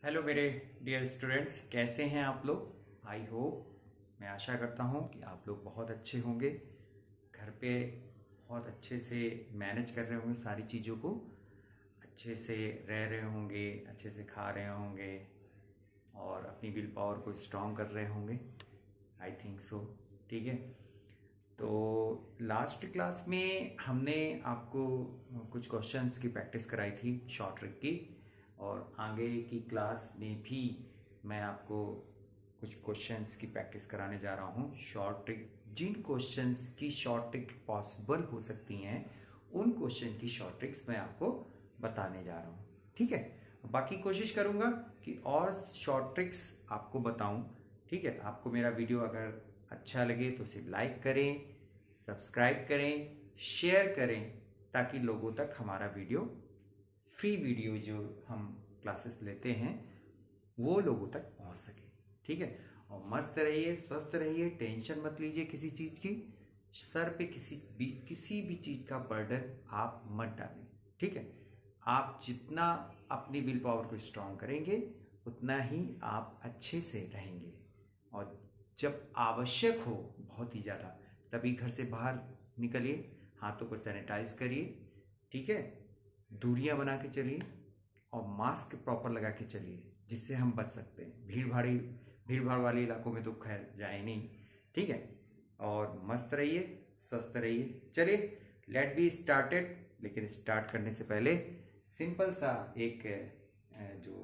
Hello मेरे dear students, कैसे हैं आप लोग। आई होप, मैं आशा करता हूं कि आप लोग बहुत अच्छे होंगे, घर पे बहुत अच्छे से मैनेज कर रहे होंगे, सारी चीज़ों को अच्छे से रह रहे होंगे, अच्छे से खा रहे होंगे और अपनी विल पावर को स्ट्रॉन्ग कर रहे होंगे। I think so. ठीक है, तो लास्ट क्लास में हमने आपको कुछ क्वेश्चंस की प्रैक्टिस कराई थी, शॉर्ट ट्रिक की, और आगे की क्लास में भी मैं आपको कुछ क्वेश्चंस की प्रैक्टिस कराने जा रहा हूँ। शॉर्ट ट्रिक, जिन क्वेश्चंस की शॉर्ट ट्रिक पॉसिबल हो सकती हैं, उन क्वेश्चन की शॉर्ट ट्रिक्स मैं आपको बताने जा रहा हूँ। ठीक है, बाकी कोशिश करूँगा कि और शॉर्ट ट्रिक्स आपको बताऊँ। ठीक है, आपको मेरा वीडियो अगर अच्छा लगे तो उसे लाइक करें, सब्सक्राइब करें, शेयर करें, ताकि लोगों तक हमारा वीडियो, फ्री वीडियो जो हम क्लासेस लेते हैं, वो लोगों तक पहुंच सके। ठीक है, और मस्त रहिए, स्वस्थ रहिए, टेंशन मत लीजिए किसी चीज़ की, सर पे किसी भी चीज़ का बर्डन आप मत डालें। ठीक है, आप जितना अपनी विल पावर को स्ट्रांग करेंगे उतना ही आप अच्छे से रहेंगे, और जब आवश्यक हो बहुत ही ज़्यादा तभी घर से बाहर निकलिए, हाथों को सैनिटाइज करिए। ठीक है, दूरियां बना के चलिए और मास्क प्रॉपर लगा के चलिए, जिससे हम बच सकते हैं। भीड़ भाड़ वाले इलाकों में तो खैर जाए नहीं। ठीक है, और मस्त रहिए, स्वस्थ रहिए। चलिए, लेट बी स्टार्टेड। लेकिन स्टार्ट करने से पहले सिंपल सा एक जो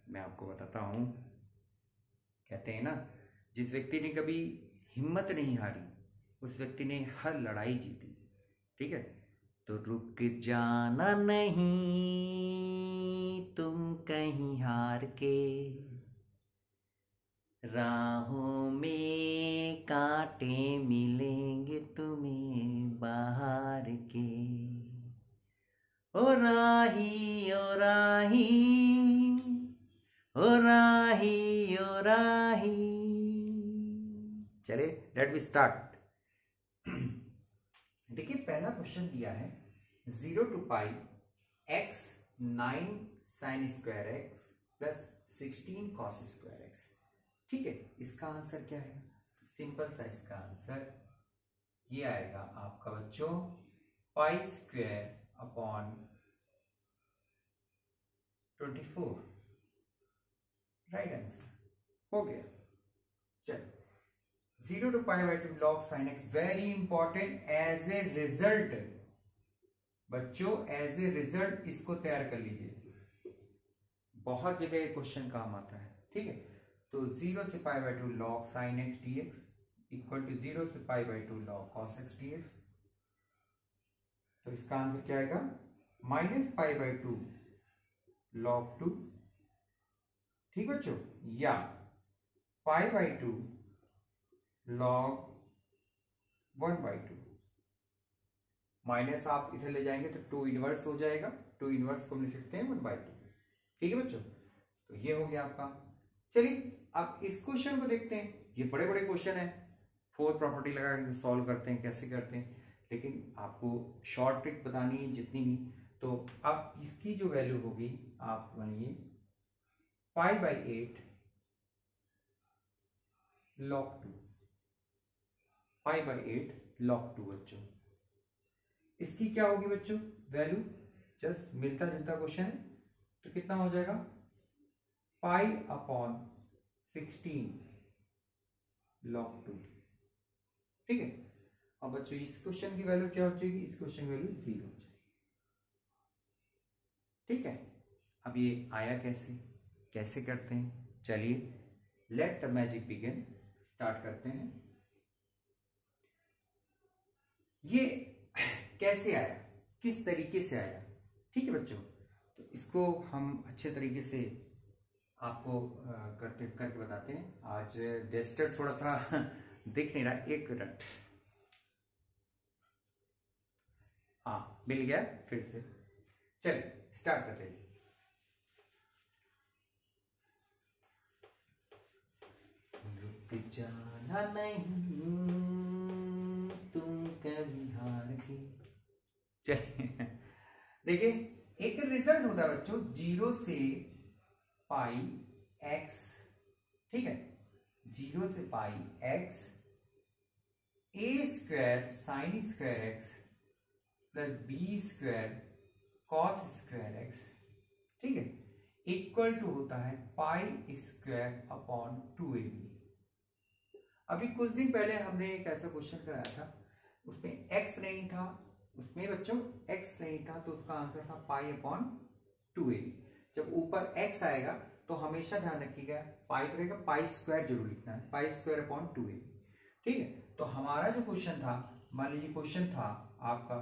मैं आपको बताता हूँ, कहते हैं ना, जिस व्यक्ति ने कभी हिम्मत नहीं हारी उस व्यक्ति ने हर लड़ाई जीती। ठीक है, तो रुक जाना नहीं तुम कहीं हार के, राहों में कांटे मिलेंगे तुम्हें बाहर के। ओ राही ओ राही, ओ राही ओ राही। चले, लेट वी स्टार्ट। देखिए, पहला क्वेश्चन दिया है 0 to pi x 9 sin square x plus 16 cos square x। ठीक है, इसका आंसर क्या है? सिंपल सा इसका आंसर ये आएगा आपका बच्चों, pi square upon 24। Right answer हो गया। चलो, 0 to pi by 2 log sin x, very important. As a result बच्चों, एज ए रिजल्ट इसको तैयार कर लीजिए, बहुत जगह ये क्वेश्चन काम आता है। ठीक है, तो 0 से pi by 2 log sin x dx equal to 0 से pi by 2 log cos x dx। तो इसका आंसर क्या आएगा? Minus pi by 2 log 2। ठीक बच्चों, या पाई बाई 2 log 1 बाई 2। माइनस आप इधर ले जाएंगे तो 2 इनवर्स हो जाएगा, 2 इनवर्स को हम लिख सकते हैं 1 बाई 2। ठीक है बच्चों, तो ये हो गया आपका। चलिए, अब इस क्वेश्चन को देखते हैं। ये बड़े बड़े क्वेश्चन है, फोर्थ प्रॉपर्टी लगा के सॉल्व करते हैं, कैसे करते हैं, लेकिन आपको शॉर्ट ट्रिक बतानी है जितनी भी। तो अब इसकी जो वैल्यू होगी, आप मानिए pi by 8 log 2, pi by 8 log 2 बच्चों। इसकी क्या होगी बच्चों वैल्यू? जस्ट मिलता जुलता क्वेश्चन है, तो कितना हो जाएगा? Pi upon 16 log 2। ठीक है, अब बच्चों इस क्वेश्चन की वैल्यू क्या हो जाएगी? इस क्वेश्चन की वैल्यू 0 हो जाएगी। ठीक है, अब ये आया कैसे करते हैं? चलिए, let the magic begin, start करते हैं। ये कैसे आया, किस तरीके से आया? ठीक है बच्चों, तो इसको हम अच्छे तरीके से आपको करके बताते हैं। आज डेस्टर थोड़ा सा दिख नहीं रहा, एक मिनट। हाँ, मिल गया फिर से। चलिए स्टार्ट करते हैं। रुक जाना नहीं तुम कभी हार के। चलिए, देखिए, एक रिजल्ट होता है बच्चों 0 से पाई एक्स, ठीक है, 0 से pi x a square sine square x plus b square cos square x, ठीक है, इक्वल टू होता है पाई स्क्वायर अपॉन 2ab। अभी कुछ दिन पहले हमने एक ऐसा क्वेश्चन कराया था, उसमें x नहीं था, उसमें बच्चों x नहीं था, तो उसका आंसर था पाई अपॉन 2ab। जब ऊपर x आएगा तो हमेशा ध्यान रखिएगा पाई तो रहेगा, पाई स्क्वायर जरूर लिखना है, पाई स्क्वायर अपॉन 2ab, ठीक है। तो हमारा जो क्वेश्चन था, मान लीजिए क्वेश्चन था आपका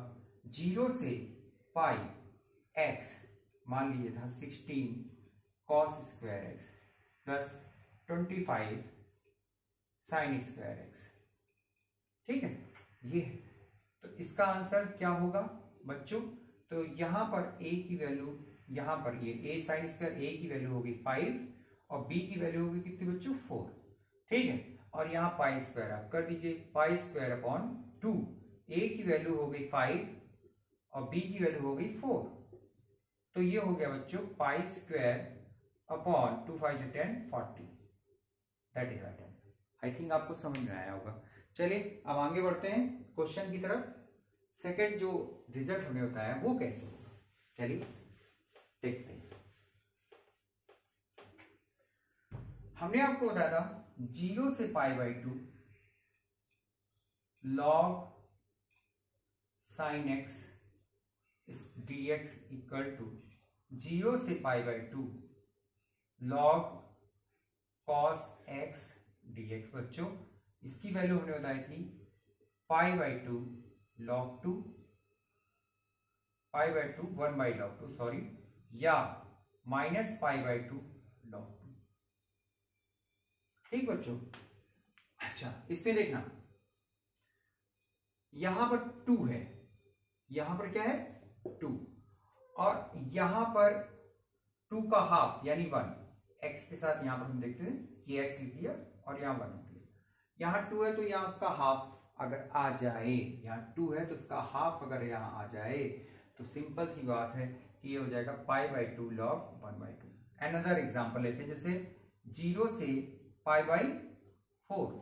0 से पाई x, मान लीजिए था 16 cos square x plus 25 sign square x, ठीक है, ये है। तो इसका आंसर क्या होगा बच्चों? तो यहां पर a की वैल्यू, यहां पर ये a साइन स्क्वायर a की वैल्यू होगी 5 और b की वैल्यू होगी कितनी बच्चों? 4, ठीक है। और यहाँ पाई स्क्वायर आप कर दीजिए, पाई स्क्वायर अपॉन 2, a की वैल्यू हो गई 5 और b की वैल्यू हो गई 4, तो ये हो गया बच्चों pi square upon 2 5 10 40, that is right answer. I think आपको समझ में आया होगा। चलिए अब आगे बढ़ते हैं क्वेश्चन की तरफ। सेकंड जो रिजल्ट हमें होता है वो कैसे होगा, चलिए देखते हैं। हमने आपको बताया था 0 से pi by 2 log sine x dx equal to 0 से pi by 2 log cos x dx। बच्चों इसकी वैल्यू हमने बताई थी pi by 2 log 2, pi by 2 1 by log 2 sorry, या माइनस पाई बाई 2 लॉग 2, ठीक बच्चों। अच्छा इसमें देखना, यहां पर 2 है, यहां पर क्या है 2, और यहां पर 2 का हाफ यानी 1, x के साथ यहां पर हम देखते हैं कि x लिख दिया और यहां 1 लिख दिया। यहां 2 है तो यहां उसका हाफ अगर आ जाए, यहां 2 है तो उसका हाफ अगर यहां आ जाए तो सिंपल सी बात है कि ये हो जाएगा पाई by 2 log 1 by 2। Another example लेते हैं, जैसे 0 से पाई बाई 4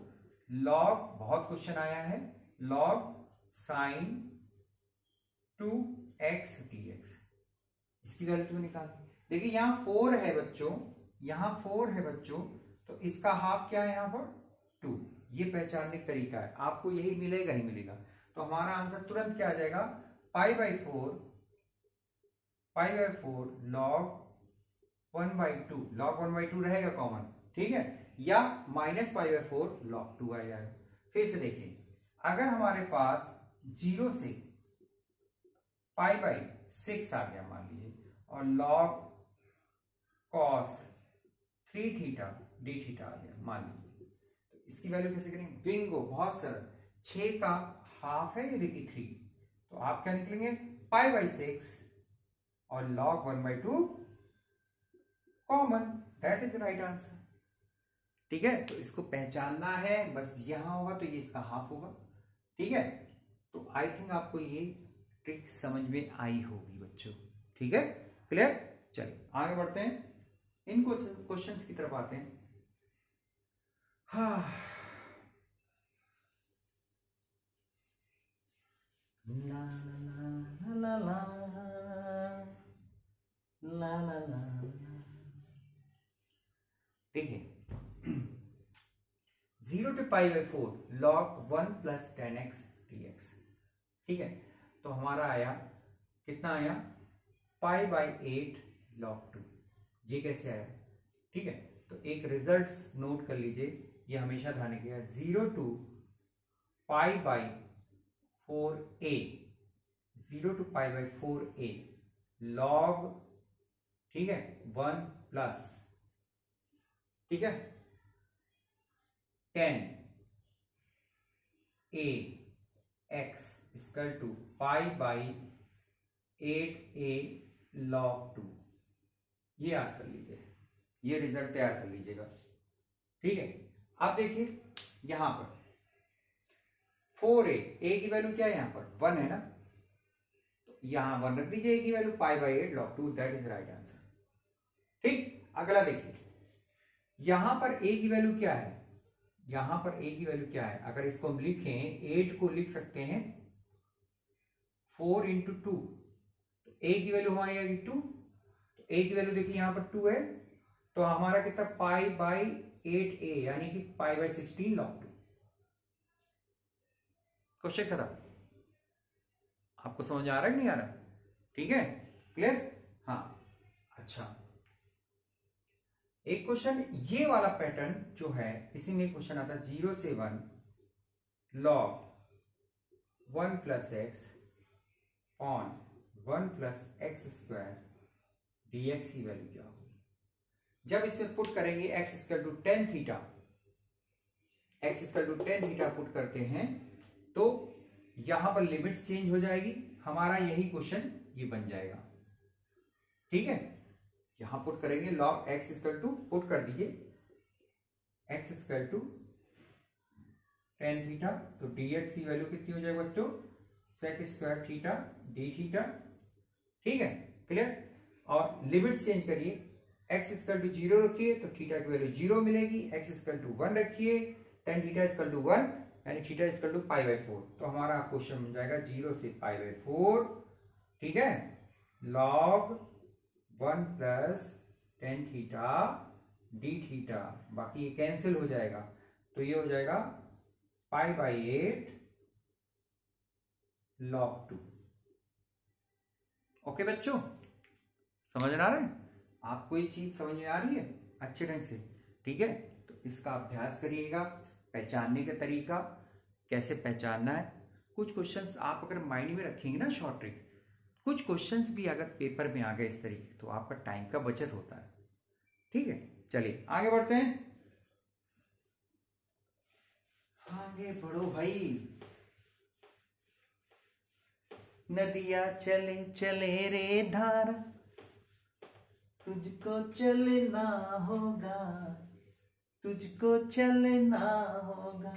लॉग, बहुत क्वेश्चन आया है, लॉग साइन 2x dx, इसकी वैल्यू तुम्हें निकालनी। देखिए यहां 4 है बच्चों, यहां 4 है बच्चों, तो इसका हाफ क्या है यहां पर 2, ये पहचानने का तरीका है, आपको यही मिलेगा ही मिलेगा। तो हमारा आंसर तुरंत क्या आ जाएगा, पाई by 4 log 1 by 2, log 1 by 2 रहेगा कॉमन, ठीक है, या माइनस पाई बाई 4 लॉग 2 आ जाएगा। फिर से देखिए, अगर हमारे पास 0 से पाई बाई 6 आ गया मान लीजिए, और log cos 3 theta d theta आ गया मान लीजिए, तो इसकी वैल्यू कैसे करेंगे? बिंगो, बहुत सरल, 6 का हाफ है ये देखिए 3, तो आप क्या निकलेंगे पाई बाई 6 और log 1 by 2 common, that is right answer, ठीक है। तो इसको पहचानना है, बस यहां होगा तो ये इसका हाफ होगा, ठीक है। तो आई थिंक आपको ये ट्रिक समझ में आई होगी बच्चों, ठीक है, क्लियर। चलिए आगे बढ़ते हैं, इन क्वेश्चंस की तरफ आते हैं। हाँ ला ला ला ला ला ला ला, देखिए 0 to pi by 4 log 1 plus 10x dx, ठीक है। तो हमारा आया कितना आया, पाई बाई 8 लॉग 2, ये कैसे आया, ठीक है। तो एक रिजल्ट नोट कर लीजिए, ये हमेशा ध्यान रखिएगा, 0 to pi by 4a, 0 to pi by 4a log, ठीक है, 1 प्लस, ठीक है, 10 a x equal to pi by 8a log 2, ये याद कर लीजिए, ये रिजल्ट तैयार कर लीजिएगा, ठीक है। अब देखिए यहां पर 4a, a की वैल्यू क्या है यहां पर 1 है ना, तो यहां 1 रख दीजिए, a की value pi by 8 log 2, that is right answer, ठीक। अगला देखिए यहां पर a की वैल्यू क्या है, यहां पर a की वैल्यू क्या है, अगर इसको हम लिखें 8 को लिख सकते हैं 4 इंटू 2, तो a की वैल्यू हमारी आएगी 2, तो a की वैल्यू देखिए यहां पर 2 है, तो हमारा कितना पाई बाई 8a यानी कि पाई बाई 16 log 2। क्वेश्चन खत्म। आपको समझ आ रहा है कि नहीं आ रहा? ठीक है, क्लियर? हाँ, अच्छा एक क्वेश्चन ये वाला पैटर्न जो है, इसी में क्वेश्चन आता है 0 से 1 log 1 plus x on 1 plus x square dx की वैल्यू क्या होगी। जब इसमें पुट करेंगे x equal to ten theta, x equal to ten theta put करते हैं तो यहां पर लिमिट्स चेंज हो जाएगी, हमारा यही क्वेश्चन ये बन जाएगा। ठीक है, यहां पुट करेंगे log x equal to, put कर दीजिए x equal to ten theta, तो dx की वैल्यू कितनी हो जाएगी बच्चों, sec square theta d theta. ठीक है, क्लियर? और लिमिट चेंज करिए, x इक्वल टू 0 रखिए तो थीटा की वैल्यू 0 मिलेगी, x इक्वल टू 1 रखिए, टेन थीटा इक्वल टू 1 यानी थीटा इक्वल टू पाई बाई 4, तो हमारा क्वेश्चन बन जाएगा 0 से पाई बाई 4। ठीक है, log 1 plus tan theta d theta, बाकी ये कैंसिल हो जाएगा, तो ये हो जाएगा पाई बाई 8 log 2। ओके बच्चों, समझ आ रहा है आपको, ये चीज समझ में आ रही है अच्छे ढंग से? ठीक है, तो इसका अभ्यास करिएगा, पहचानने का तरीका कैसे पहचानना है। कुछ क्वेश्चंस आप अगर माइंड में रखेंगे ना शॉर्ट ट्रिक, कुछ क्वेश्चंस भी अगर पेपर में आ गए इस तरीके, तो आपका टाइम का बचत होता है। ठीक है, चलिए आगे बढ़ते हैं, आगे बढ़ो भाई। नदिया चले चले रे धारा, तुझको चलना होगा, तुझको चलना होगा।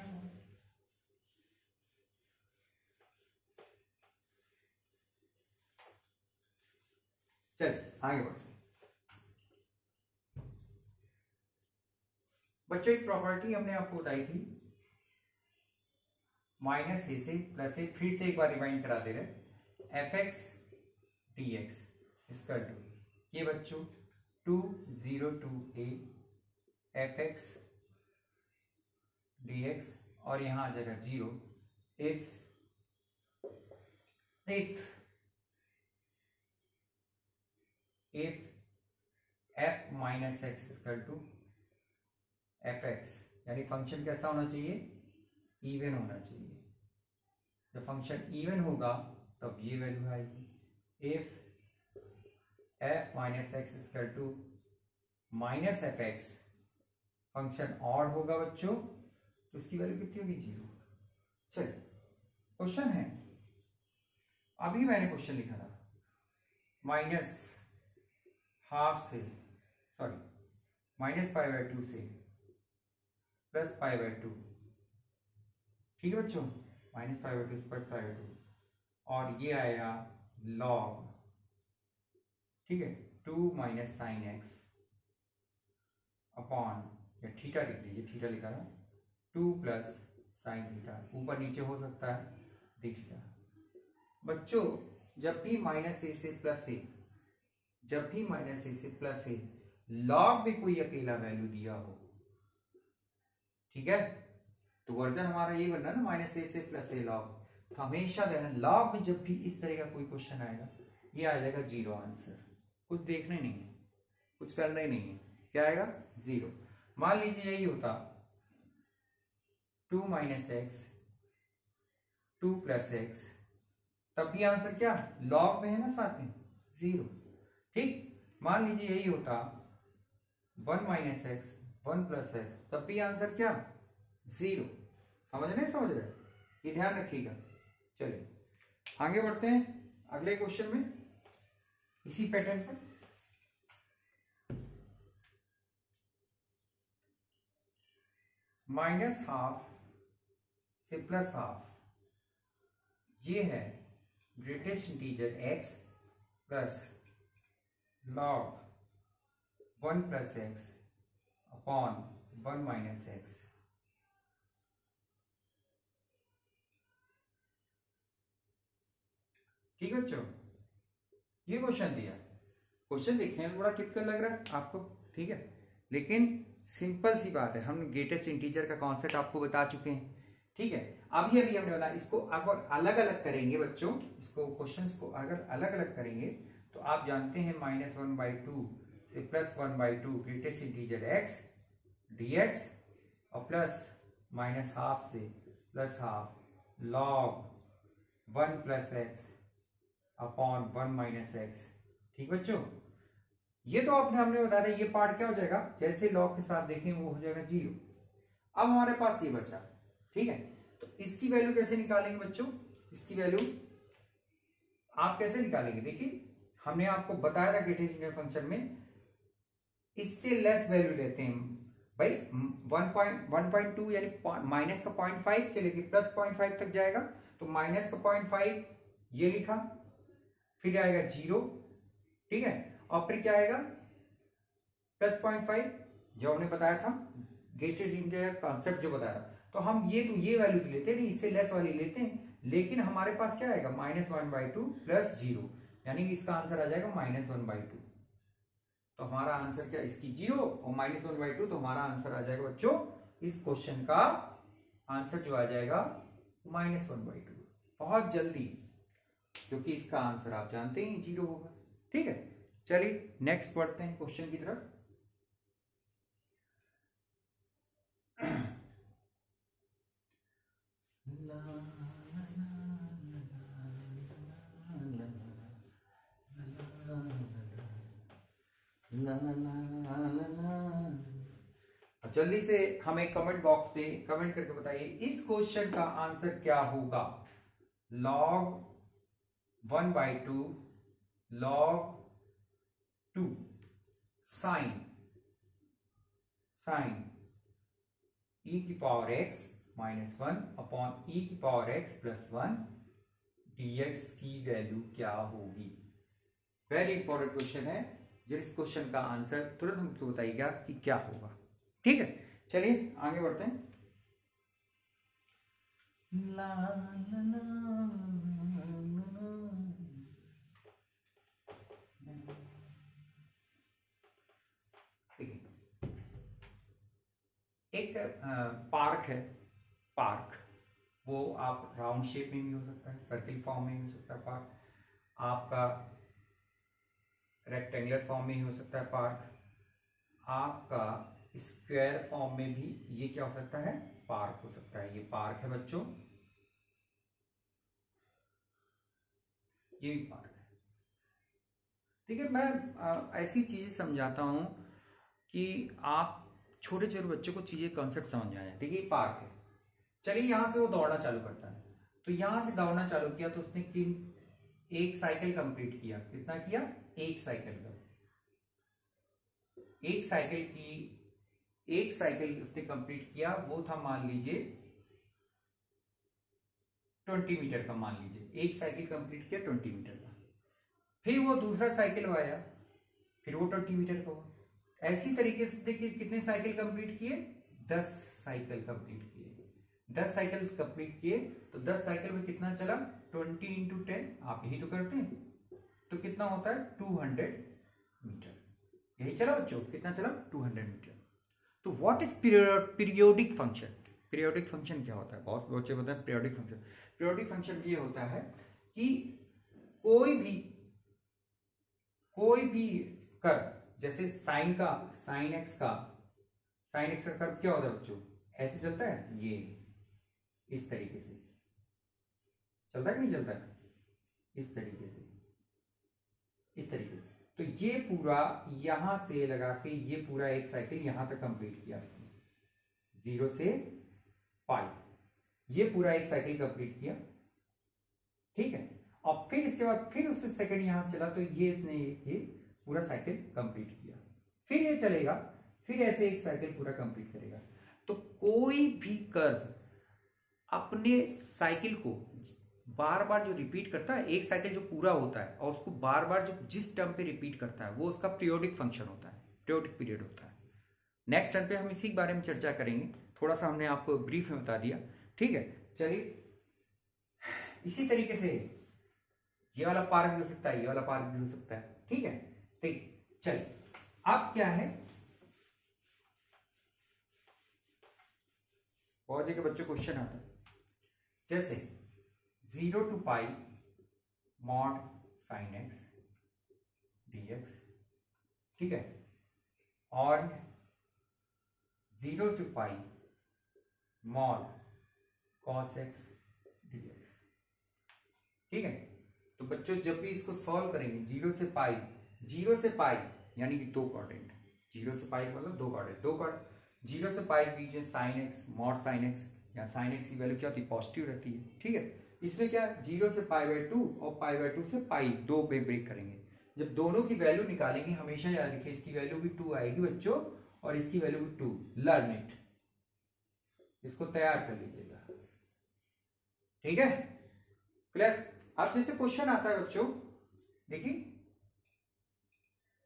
चलिए आगे बढ़ते हैं बच्चों। एक प्रॉपर्टी हमने आपको बताई थी, माइनस ए से प्लस ए, फिर से एक बार रिवाइंड करा दे रहे, एफ एक्स डी एक्स इसका टू, ये बच्चों 2 0 2 a f x d x, और यहां आ जाएगा 0 if f minus x equal to f x, यानी फंक्शन कैसा होना चाहिए, इवन होना चाहिए। जब फंक्शन इवन होगा तब ये वैल्यू आएगी। If f minus x equal to minus f x, function odd होगा बच्चों, तो इसकी वैल्यू कितनी होगी, 0। चलिए क्वेश्चन है, अभी मैंने क्वेश्चन लिखा था माइनस हाफ से, सॉरी माइनस पाई बाई 2 से प्लस पाई बाई 2। ठीक है बच्चों, minus pi by 2 plus pi by 2, और ये आएगा लॉग, ठीक है, 2 माइनस साइन एक्स अपॉन, या थीटा लिख लीजिए, थीटा लिखा था 2 प्लस साइन थीटा, ऊपर नीचे हो सकता है डी थीटा। बच्चों जब भी माइनस ए से प्लस ए, जब भी माइनस ए से प्लस ए लॉग में कोई अकेला वैल्यू दिया हो, ठीक है, तो वर्जन हमारा ये बनना ना, माइनस ए से प्लस ए लॉग, तो हमेशा देना लॉग में जब भी इस तरह का कोई क्वेश्चन आएगा, ये आ जाएगा 0 आंसर, कुछ देखना ही नहीं है, कुछ करना ही नहीं है, क्या आएगा 0। मान लीजिए यही होता 2 माइनस एक्स 2 प्लस एक्स, तब भी आंसर क्या, लॉग में है ना साथ में 0। ठीक, मान लीजिए यही होता 1 माइनस एक्स 1 प्लस एक्स, तब भी आंसर क्या 0। समझ रहे, ये ध्यान रखिएगा। चलिए आगे बढ़ते हैं अगले क्वेश्चन में, इसी पैटर्न पर। माइनस हाफ से प्लस हाफ, ये है greatest integer x plus log 1 plus x upon 1 minus x. ठीक है बच्चों, ये क्वेश्चन दिया। क्वेश्चन देखने में बड़ा टिपिकल लग रहा है आपको, ठीक है, लेकिन सिंपल सी बात है। हम ग्रेटेस्ट इंटीजर का कॉन्सेप्ट आपको बता चुके हैं, ठीक है। अभी हमने बोला इसको अगर अलग अलग करेंगे बच्चों, इसको क्वेश्चंस को अगर अलग अलग करेंगे तो आप जानते हैं -1/2 से +1/2 ग्रेटेस्ट इंटीजर x dx और प्लस -12 से +12 log 1 + x upon 1 minus x. ठीक बच्चों, ये तो हमने बताया था, ये पार्ट क्या हो जाएगा, जैसे लॉग के साथ देखें वो हो जाएगा 0। अब हमारे पास ये बचा, ठीक है, तो इसकी वैल्यू कैसे निकालेंगे बच्चों, इसकी वैल्यू आप कैसे निकालेंगे, देखिए हमने आपको बताया था ग्रेटेस्ट इंटीजर फंक्शन में इससे लेस वैल्यू लेते हैं भाई। 1.2 यानी माइनस का 0.5 से लेके प्लस 0.5 तक जाएगा, तो माइनस का 0.5 ये लिखा, फिर आएगा 0, ठीक है, और फिर क्या आएगा प्लस 0.5 जो हमने बताया था ग्रेटेस्ट इंटीजर कॉन्सेप्ट जो बताया था। तो हम ये वैल्यू लेते नहीं, इससे लेस वाली लेते हैं, लेकिन हमारे पास क्या आएगा -1/2 + 0, यानी इसका आंसर आ जाएगा -1/2। तो हमारा आंसर क्या, इसकी 0 और -1/2, तो हमारा आंसर आ जाएगा बच्चों, इस क्वेश्चन का आंसर जो आ जाएगा -1/2। बहुत जल्दी, क्योंकि इसका आंसर आप जानते हैं 0 होगा। ठीक है, चलिए नेक्स्ट पढ़ते हैं क्वेश्चन की तरफ। जल्दी से हमें कमेंट बॉक्स में कमेंट करके बताइए इस क्वेश्चन का आंसर क्या होगा। log 1/2 log 2 sin e की पावर x -1 अपॉन e की पावर x +1 dx की वैल्यू क्या होगी। वेरी इंपॉर्टेंट क्वेश्चन है, जिस क्वेश्चन का आंसर तुरंत हमको बताइएगा कि क्या होगा। ठीक है, चलिए आगे बढ़ते हैं। ला ला ला एक पार्क है, पार्क वो आप राउंड शेप में भी हो सकता है, सर्किल फॉर्म में भी हो सकता है पार्क, आपका रेक्टेंगुलर फॉर्म में ही हो सकता है पार्क, आपका स्क्वायर फॉर्म में भी ये क्या हो सकता है, पार्क हो सकता है। ये पार्क है बच्चों, ये भी पार्क है। ठीक है, मैं ऐसी चीजें समझाता हूं कि आप छोटे छोटे बच्चों को चीजें कॉन्सेप्ट समझ आए। ठीक है, ये पार्क है, चलिए यहां से वो दौड़ना चालू करता है, तो यहां से दौड़ना चालू किया तो उसने एक साइकिल कंप्लीट किया। कितना किया, एक साइकिल का, एक साइकिल उसने कंप्लीट किया, वो था मान लीजिए 20 मीटर का, मान लीजिए एक साइकिल कंप्लीट किया 20 मीटर का। फिर वो दूसरा साइकिल आया, फिर वो 20 मीटर का हुआ। ऐसी तरीके से देखिए कितने साइकिल कंप्लीट किए, 10 साइकिल कंप्लीट किए। 10 साइकिल कंप्लीट किए तो 10 साइकिल में कितना चला, 20 × 10, आप यही तो करते हैं, तो कितना होता है 200 मीटर। यही चला बच्चों, कितना चला 200 मीटर। तो what is periodic function. Periodic function क्या होता है, बहुत बच्चे बताए पीरियोडिक फंक्शन। पीरियोडिक फंक्शन ये होता है कि कोई भी कर्व, जैसे साइन एक्स का कर्व क्या होता है बच्चों, ऐसे चलता है, ये इस तरीके से चलता है कि नहीं चलता है, इस तरीके से, इस तरीके से। तो ये पूरा यहां से लगा के ये पूरा एक साइकिल यहां तक कंप्लीट किया उसने, 0 से पाई, ये पूरा एक साइकिल कंप्लीट किया। ठीक है, और फिर इसके बाद फिर उससे सेकंड यहां से चला, तो ये इसने ये पूरा साइकिल कंप्लीट किया। फिर ये चलेगा, फिर ऐसे एक साइकिल पूरा कंप्लीट करेगा। तो कोई भी कर्व अपने साइकिल को बार बार जो रिपीट करता है, एक साइकिल जो पूरा होता है और उसको बार बार जो जिस टर्म पे रिपीट करता है, वो उसका पीरियोडिक फंक्शन होता है, पीरियोडिक पीरियड होता है। नेक्स्ट टर्न पे हम इसी के बारे में चर्चा करेंगे। थोड़ा सा हमने आपको ब्रीफ में बता दिया, ठीक है। चलिए इसी तरीके से ये वाला पार्क भी हो सकता है, ये वाला पार्क भी हो सकता है, ठीक है। तो चलिए अब क्या है, बहुत जगह बच्चों क्वेश्चन आता है, जैसे 0 to pi mod sine x dx, ठीक है, और 0 to pi mod cos x dx, ठीक है। तो बच्चों जब भी इसको सॉल्व करेंगे 0 से पाई यानी कि दो क्वाड्रेंट, 0 से पाई मतलब दो क्वाड्रेंट 0 से पाई के बीच में sine x, mod sine x या साइन एक्स की वैल्यू क्या होती है, पॉजिटिव रहती है, ठीक है। इसमें क्या 0 से π/2 और π/2 से पाई, दो पे ब्रेक करेंगे। जब दोनों की वैल्यू निकालेंगे हमेशा याद रखिए इसकी वैल्यू भी 2 आएगी बच्चों, और इसकी वैल्यू भी 2। लर्न इट, इसको तैयार कर लीजिएगा, ठीक है, क्लियर। अब जैसे क्वेश्चन आता है बच्चों, देखिए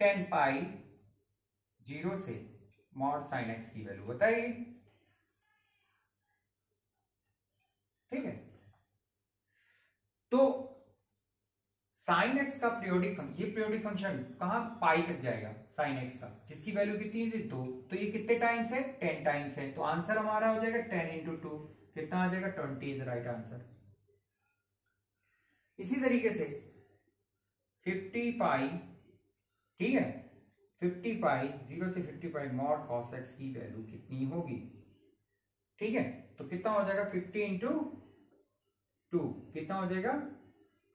10 पाई 0 से मॉड साइन एक्स की वैल्यू बताइए, ठीक है। तो साइन एक्स का पीरियोडिक फंक्शन, ये पीरियोडिक फंक्शन कहां पाई तक जाएगा साइन एक्स का, जिसकी वैल्यू कितनी है 2, तो ये कितने टाइम्स है 10 टाइम्स है। तो आंसर हमारा हो जाएगा 10 × 2, कितना आ जाएगा 20 इज राइट आंसर। इसी तरीके से 50 पाई, ठीक है, 50 पाई 0 से 50 पाई मॉड कॉस एक्स की वैल्यू कितनी होगी, ठीक है। तो कितना हो जाएगा 50 × 2, कितना हो जाएगा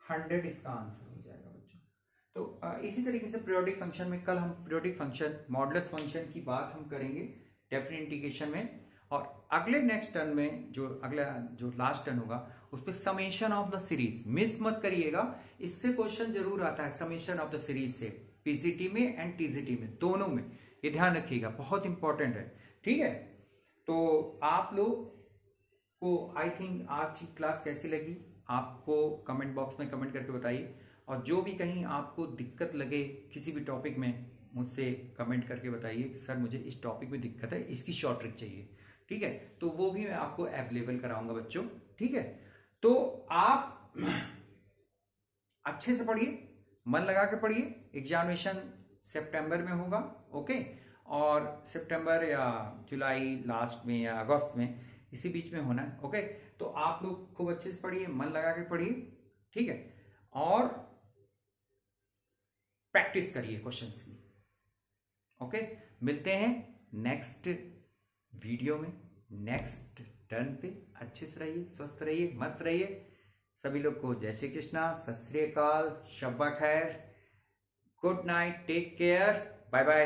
100, इसका आंसर हो जाएगा बच्चों। तो इसी तरीके से पीरियोडिक फंक्शन में कल हम पीरियोडिक फंक्शन, मॉडुलस फंक्शन की बात हम करेंगे डेफिनेट इंटीग्रेशन में, और अगले नेक्स्ट टर्न में जो लास्ट टर्न होगा उस पर summation of the series, miss मत करिएगा, इससे क्वेश्चन जरूर आता है समेशन ऑफ द सीरीज से, पीसीटी में एंड टीजीटी में, दोनों में, ये ध्यान रखिएगा, बहुत इंपॉर्टेंट है, ठीक है। तो आप लोग को आई थिंक आज की क्लास कैसी लगी आपको कमेंट बॉक्स में कमेंट करके बताइए, और जो भी कहीं आपको दिक्कत लगे किसी भी टॉपिक में मुझसे कमेंट करके बताइए कि सर मुझे इस टॉपिक में दिक्कत है, इसकी शॉर्ट ट्रिक चाहिए, ठीक है। तो वो भी मैं आपको अवेलेबल कराऊंगा बच्चों, ठीक है। तो आप अच्छे से पढ़िए, मन लगा के पढ़िए, एग्जामिनेशन सितंबर में होगा, ओके, और सितंबर या जुलाई लास्ट में या अगस्त में, इसी बीच में होना है, ओके। तो आप लोग खूब अच्छे से पढ़िए, मन लगा के पढ़िए, ठीक है, और प्रैक्टिस करिए क्वेश्चंस की, ओके। मिलते हैं नेक्स्ट वीडियो में, नेक्स्ट टर्न पे। अच्छे से रहिए, स्वस्थ रहिए, मस्त रहिए। सभी लोग को जय श्री कृष्णा, सत श्री अकाल, शब्बा खैर, good night, take care, bye bye.